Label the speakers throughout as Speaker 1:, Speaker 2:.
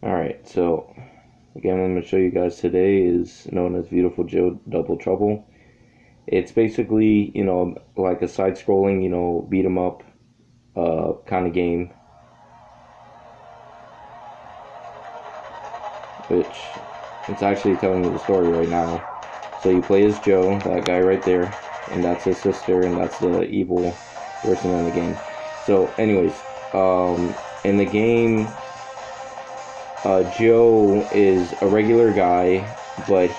Speaker 1: Alright, so again, what I'm going to show you guys today is known as Viewtiful Joe Double Trouble. It's basically, like a side-scrolling, beat 'em up kind of game, which it's actually telling you the story right now. So you play as Joe, that guy right there, and that's his sister, and that's the evil person in the game. So, anyways, in the game, Joe is a regular guy, but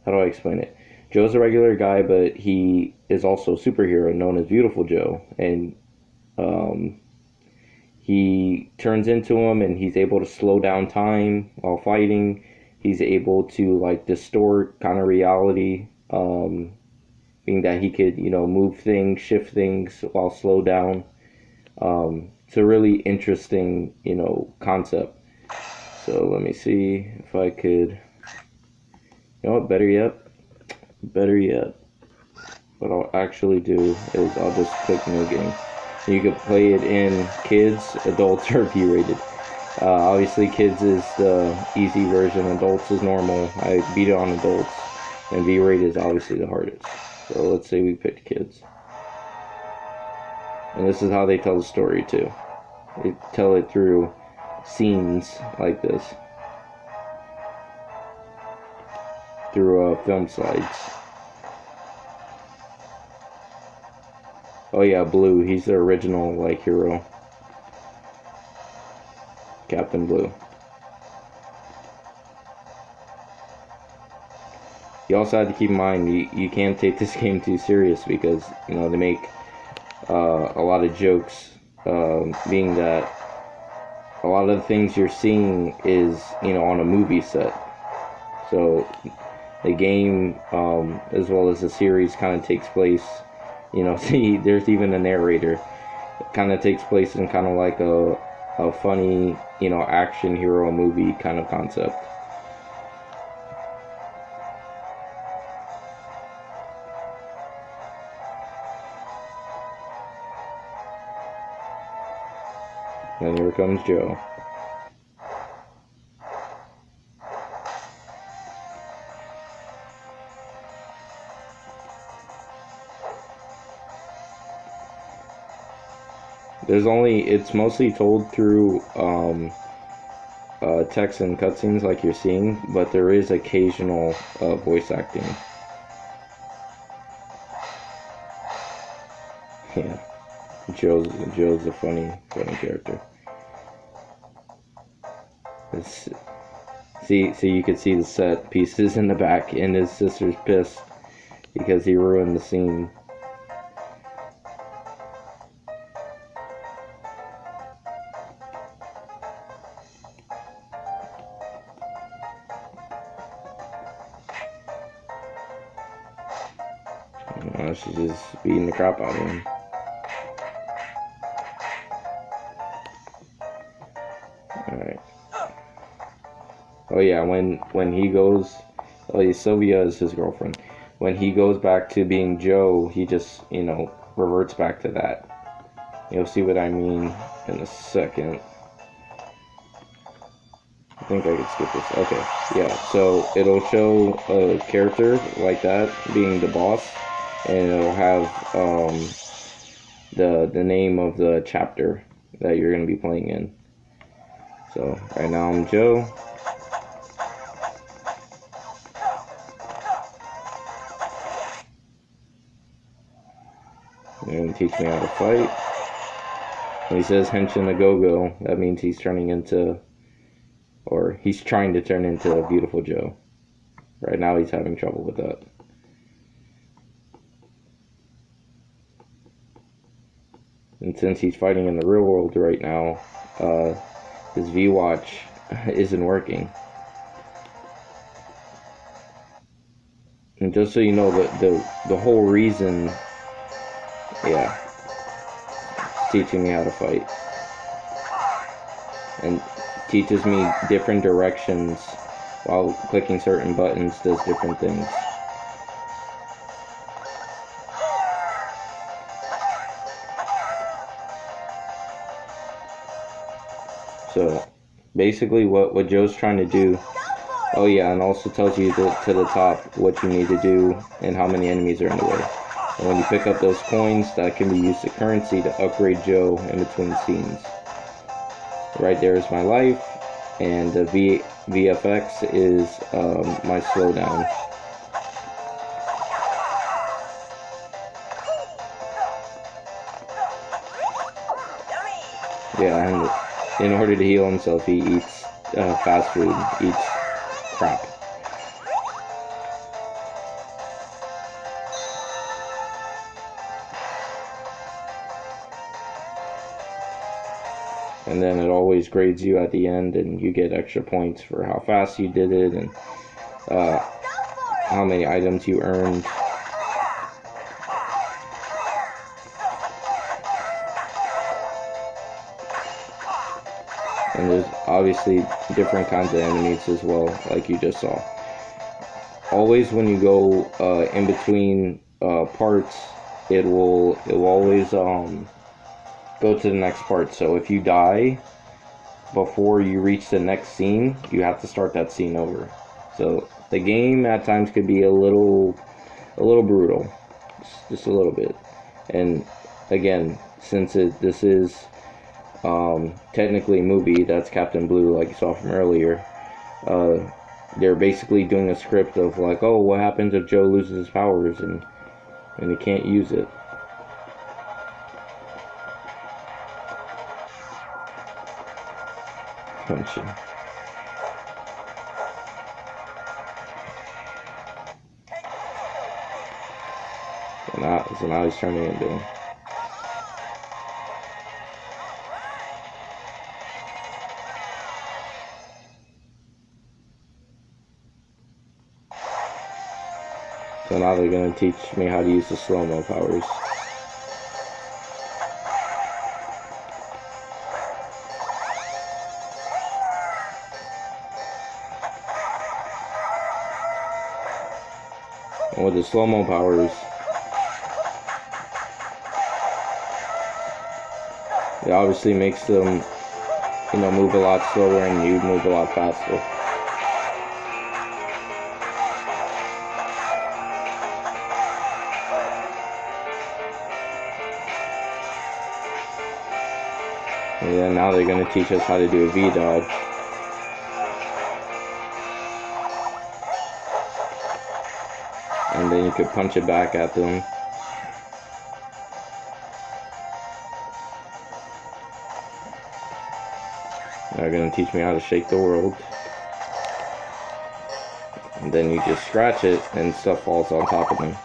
Speaker 1: how do I explain it? Joe's a regular guy, but he is also a superhero known as Viewtiful Joe, and he turns into him, and he's able to slow down time while fighting. He's able to like distort kind of reality, being that he could move things, shift things while slow down. It's a really interesting concept. So let me see if I could. You know what? Better yet, what I'll actually do is I'll just click new game. You can play it in kids, adults, or V-rated. Obviously, kids is the easy version. Adults is normal. I beat it on adults, and V-rated is obviously the hardest. So let's say we picked kids, and this is how they tell the story too. They tell it through scenes like this, through film slides. Oh yeah, Blue. He's the original hero, Captain Blue. You also have to keep in mind you can't take this game too serious because they make a lot of jokes, being that a lot of the things you're seeing is on a movie set. So the game, as well as the series, kind of takes place. See, there's even a narrator. It kind of takes place in kind of like a funny, action hero movie kind of concept. And here comes Joe. It's mostly told through text and cutscenes like you're seeing, but there is occasional voice acting. Yeah, Joe's a funny character. See, you can see the set pieces in the back, and his sister's pissed because he ruined the scene. She's just beating the crap out of him. Alright. Oh yeah, when he goes... Oh yeah, Sylvia is his girlfriend. When he goes back to being Joe, he just, reverts back to that. You'll see what I mean in a second. I think I could skip this. Okay, yeah, so it'll show a character like that being the boss, and it'll have the name of the chapter that you're going to be playing in. So right now I'm Joe. They're going to teach me how to fight. When he says Henshin a go-go, that means he's turning into, or he's trying to turn into a Viewtiful Joe. Right now he's having trouble with that. And since he's fighting in the real world right now, his V-Watch isn't working. And just so you know, the whole reason, yeah, it's teaching me how to fight. And teaches me different directions while clicking certain buttons does different things. So basically what Joe's trying to do. Oh yeah, and also tells you to the top what you need to do and how many enemies are in the way. And when you pick up those coins, that can be used as currency to upgrade Joe in between scenes. Right there is my life, and the VFX is my slowdown. Yeah, and in order to heal himself, he eats fast food, eats crap. And then it always grades you at the end, and you get extra points for how fast you did it and how many items you earned. And there's obviously different kinds of enemies as well, like you just saw. Always when you go in between parts, it will always go to the next part. So if you die before you reach the next scene, you have to start that scene over. So the game at times could be a little brutal, just a little bit. And again, since this is technically a movie, that's Captain Blue, like you saw from earlier, they're basically doing a script of like, oh, what happens if Joe loses his powers and he can't use it. Punching. So now he's turning into him. So now they're going to teach me how to use the slow-mo powers. And with the slow-mo powers, it obviously makes them, move a lot slower and you move a lot faster. And then now they're going to teach us how to do a V-dodge. And then you could punch it back at them. They're going to teach me how to shake the world. And then you just scratch it and stuff falls on top of them.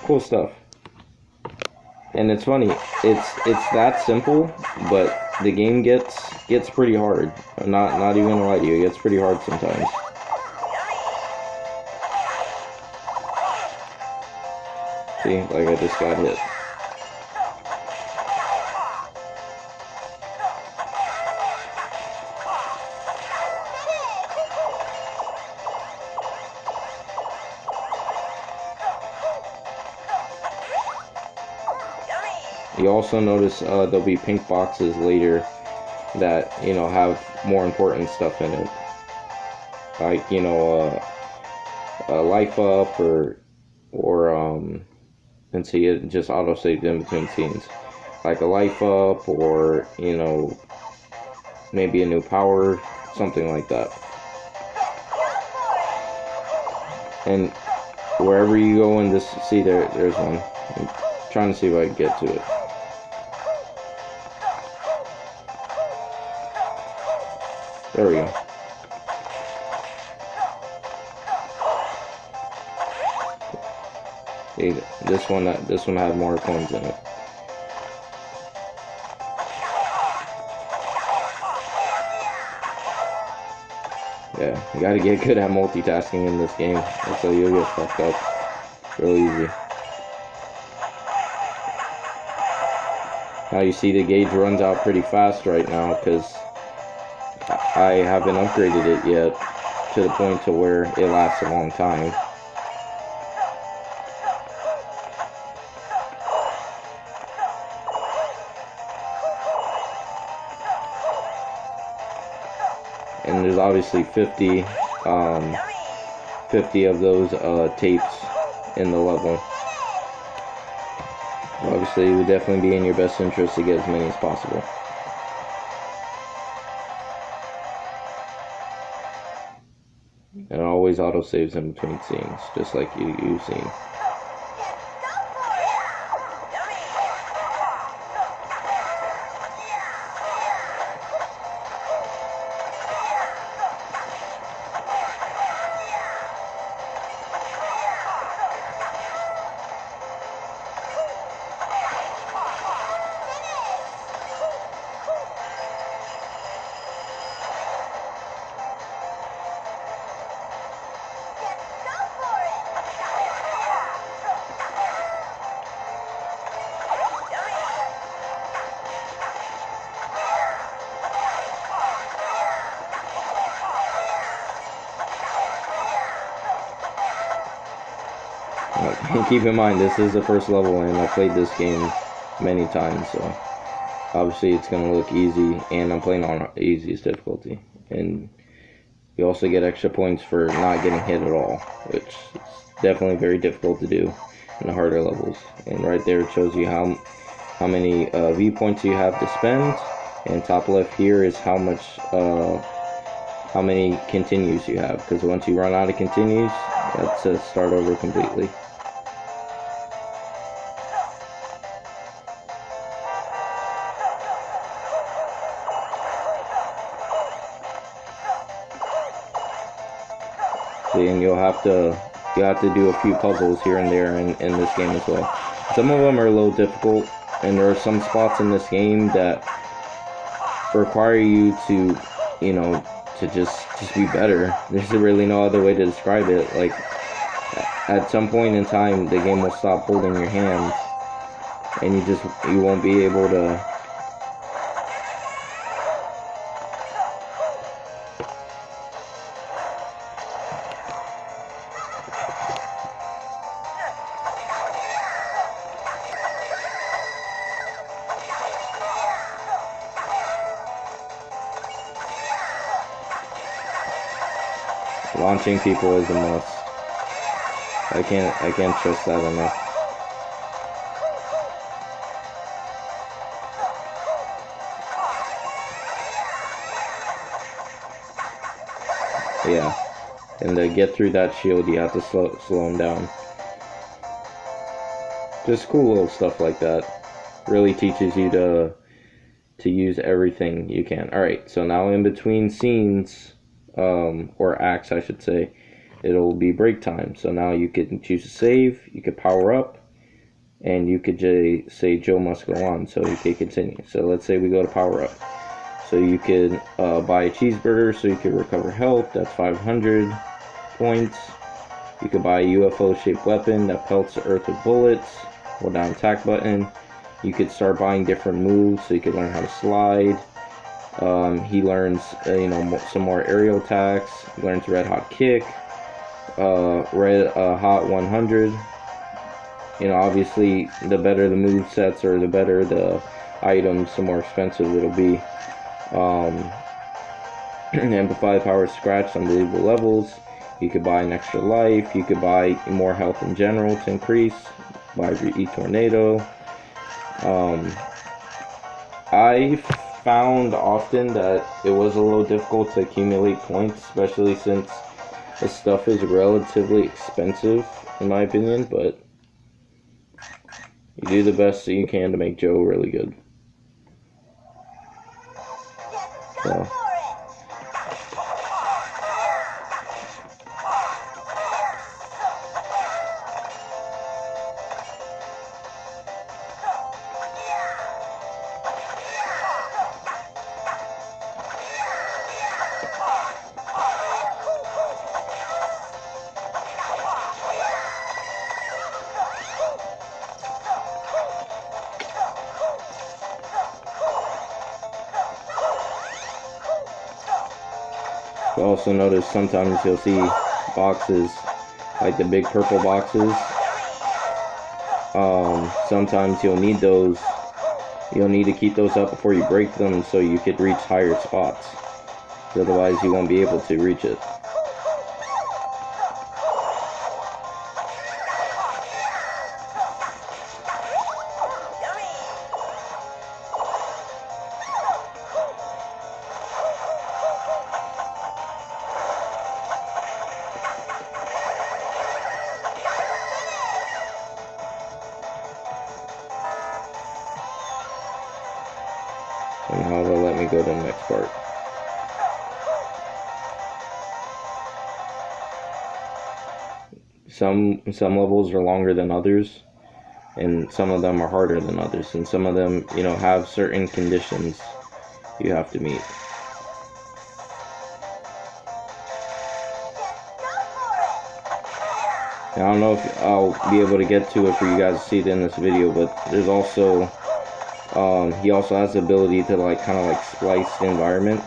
Speaker 1: Cool stuff. And it's funny, it's that simple, but the game gets pretty hard. Not even gonna lie to you, it gets pretty hard sometimes. See, like I just got hit. You also notice there'll be pink boxes later that, have more important stuff in it. Like, a life up or and see it just auto saved in between scenes. Like a life up or, maybe a new power, something like that. And wherever you go in this, see there's one. I'm trying to see if I can get to it. There we go. See, this one had more coins in it. Yeah, you gotta get good at multitasking in this game, or so you'll get fucked up real easy. Now you see the gauge runs out pretty fast right now because I haven't upgraded it yet to the point to where it lasts a long time. And there's obviously 50 of those tapes in the level. Obviously, it would definitely be in your best interest to get as many as possible. And it always auto-saves in between scenes, just like you've seen. Keep in mind, this is the first level, and I played this game many times, so obviously it's going to look easy, and I'm playing on easiest difficulty. And you also get extra points for not getting hit at all, which is definitely very difficult to do in the harder levels. And right there it shows you how many V points you have to spend, and top left here is how many continues you have, because once you run out of continues, that's a start over completely. And you'll have to do a few puzzles here and there in this game as well. Some of them are a little difficult, and there are some spots in this game that require you to, you know, to just be better. There's really no other way to describe it. Like, at some point in time, the game will stop holding your hands, and you won't be able to launching people is a must. I can't trust that enough. Yeah, and to get through that shield, you have to slow them down. Just cool little stuff like that. Really teaches you to use everything you can. Alright, so now in between scenes, or acts I should say, it'll be break time. So now you can choose to save, you could power up, and you could say Joe must go on, so you can continue. So let's say we go to power up. So you could buy a cheeseburger so you could recover health, that's 500 points. You could buy a UFO shaped weapon that pelts the earth with bullets. Hold down attack button. You could start buying different moves so you could learn how to slide. He learns some more aerial attacks. He learns red hot kick, red hot 100. Obviously the better the move sets or the better the items, the more expensive it'll be. Amplify power scratch, unbelievable levels. You could buy an extra life. You could buy more health in general to increase. Buy E-Tornado. I found often that it was a little difficult to accumulate points, especially since the stuff is relatively expensive, in my opinion, but you do the best that you can to make Joe really good. So. You'll also notice sometimes you'll see boxes, like the big purple boxes. Sometimes you'll need those. You'll need to keep those up before you break them so you could reach higher spots. Otherwise you won't be able to reach it. And now they'll let me go to the next part. Some levels are longer than others, and some of them are harder than others, and some of them, you know, have certain conditions you have to meet. And I don't know if I'll be able to get to it for you guys to see it in this video, but there's also he also has the ability to like kind of like splice the environment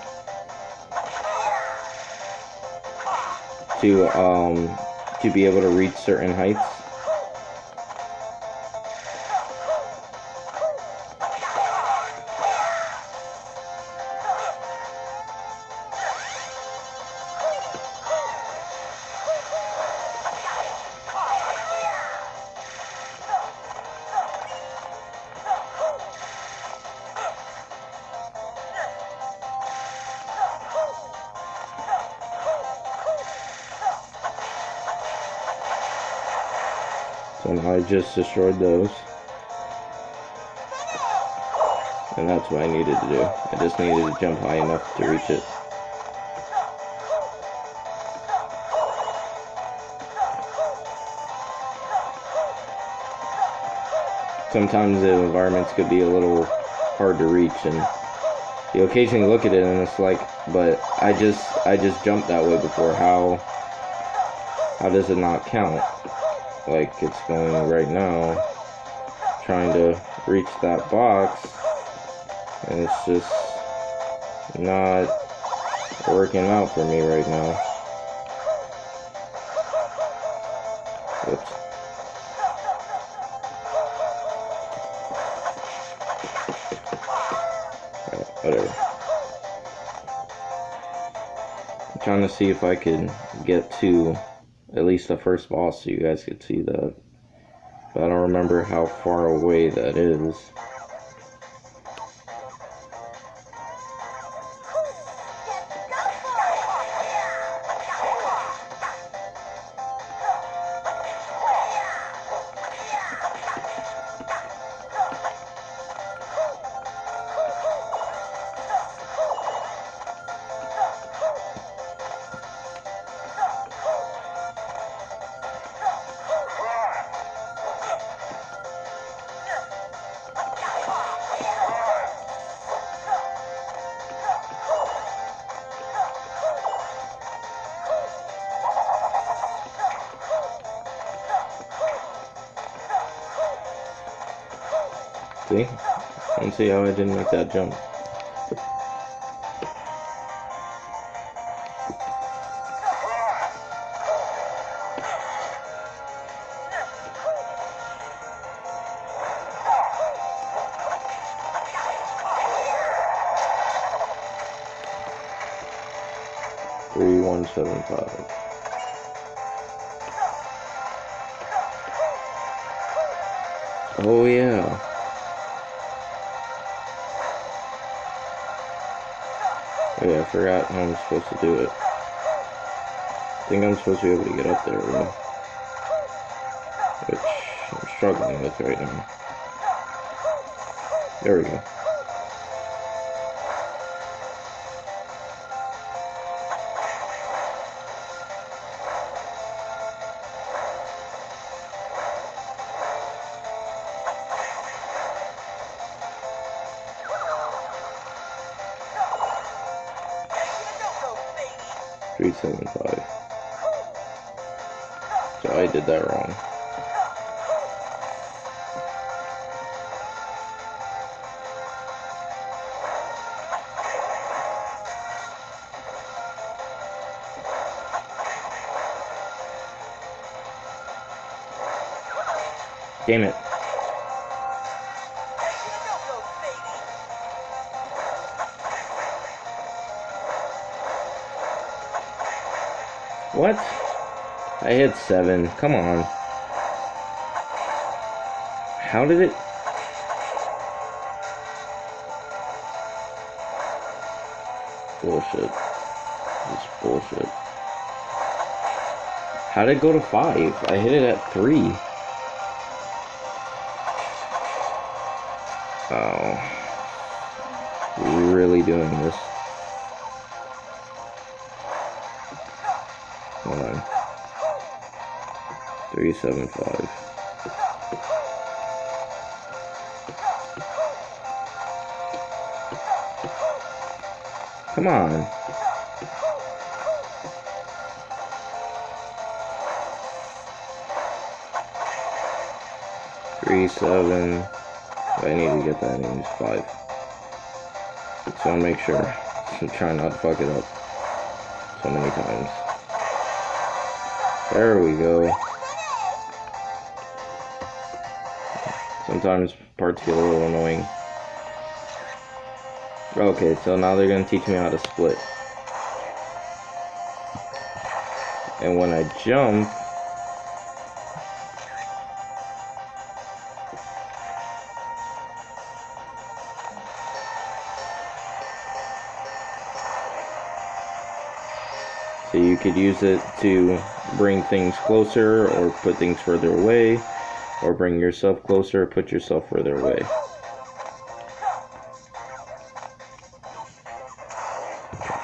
Speaker 1: to be able to reach certain heights. So now I just destroyed those. And that's what I needed to do. I just needed to jump high enough to reach it. Sometimes the environments could be a little hard to reach, and you occasionally look at it and it's like, but I just jumped that way before. How does it not count? Like it's going right now, trying to reach that box, and it's just not working out for me right now. Whoops. Whatever. I'm trying to see if I can get to at least the first boss so you guys could see that. But I don't remember how far away that is. See? I don't see how I didn't make that jump. Three, 175. Oh yeah. Oh yeah, I forgot how I'm supposed to do it. I think I'm supposed to be able to get up there, though. Which I'm struggling with right now. There we go. $375. So I did that wrong. Damn it. What? I hit 7. Come on. How did it? Bullshit. It's bullshit. How did it go to 5? I hit it at 3. Oh. Really doing this. Hold on. 375. Come on. Three, 7. I need to get that in 5. Just want to make sure. I'm trying not to fuck it up so many times. There we go. Sometimes parts get a little annoying. Okay, so now they're going to teach me how to split. And when I jump, so you could use it to bring things closer or put things further away, or bring yourself closer or put yourself further away.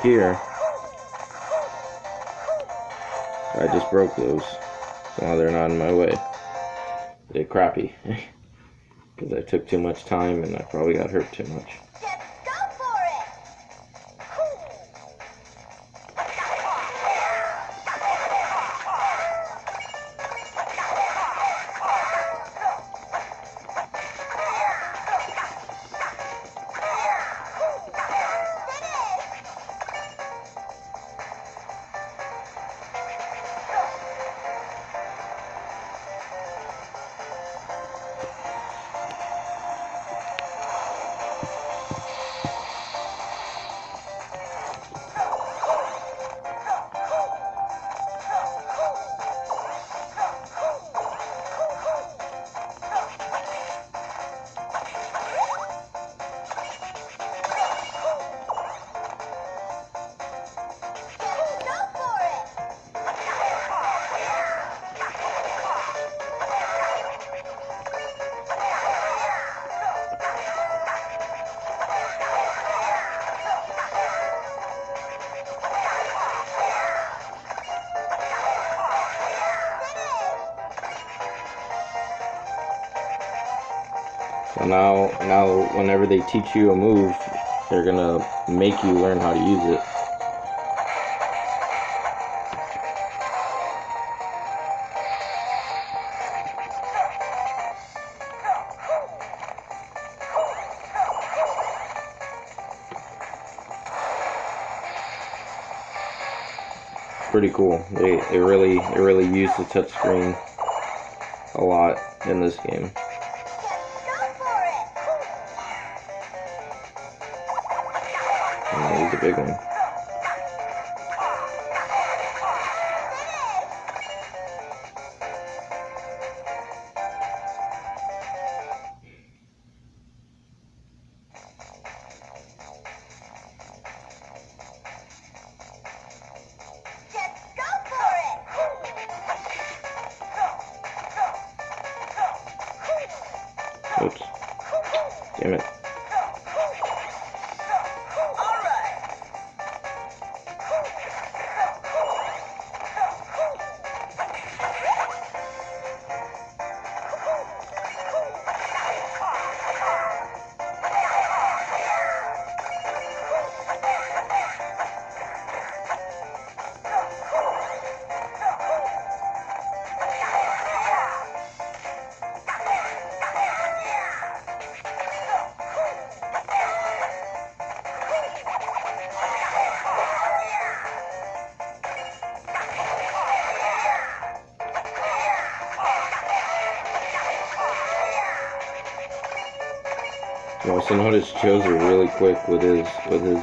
Speaker 1: Here, I just broke those, so now they're not in my way. They're crappy, because I took too much time and I probably got hurt too much. So now whenever they teach you a move, they're gonna make you learn how to use it. Pretty cool. They really use the touchscreen a lot in this game. And he's a big one. Oops. Damn it. You also notice Joe's are really quick with his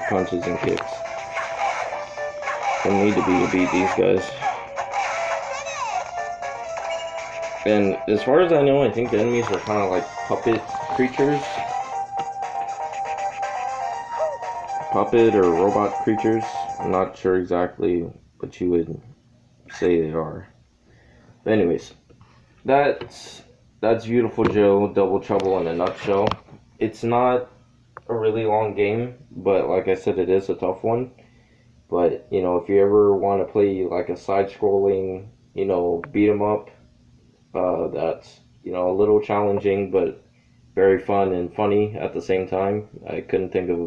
Speaker 1: punches and kicks. Don't need to beat these guys. And as far as I know, I think the enemies are kind of like puppet creatures. Puppet or robot creatures. I'm not sure exactly what you would say they are. But anyways, that's Viewtiful Joe Double Trouble in a nutshell. It's not a really long game, but like I said, it is a tough one. But, you know, if you ever want to play like a side-scrolling, you know, beat 'em up, that's, you know, a little challenging, but very fun and funny at the same time. I couldn't think of a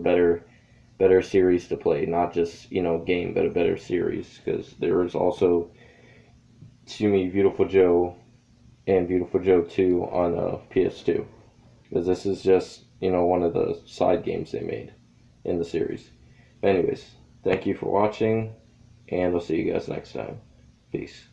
Speaker 1: better series to play, not just, you know, game, but a better series, because there is also, to me, Viewtiful Joe and Viewtiful Joe 2 on PS2, because this is just, you know, one of the side games they made in the series. But anyways, thank you for watching, and I'll see you guys next time. Peace.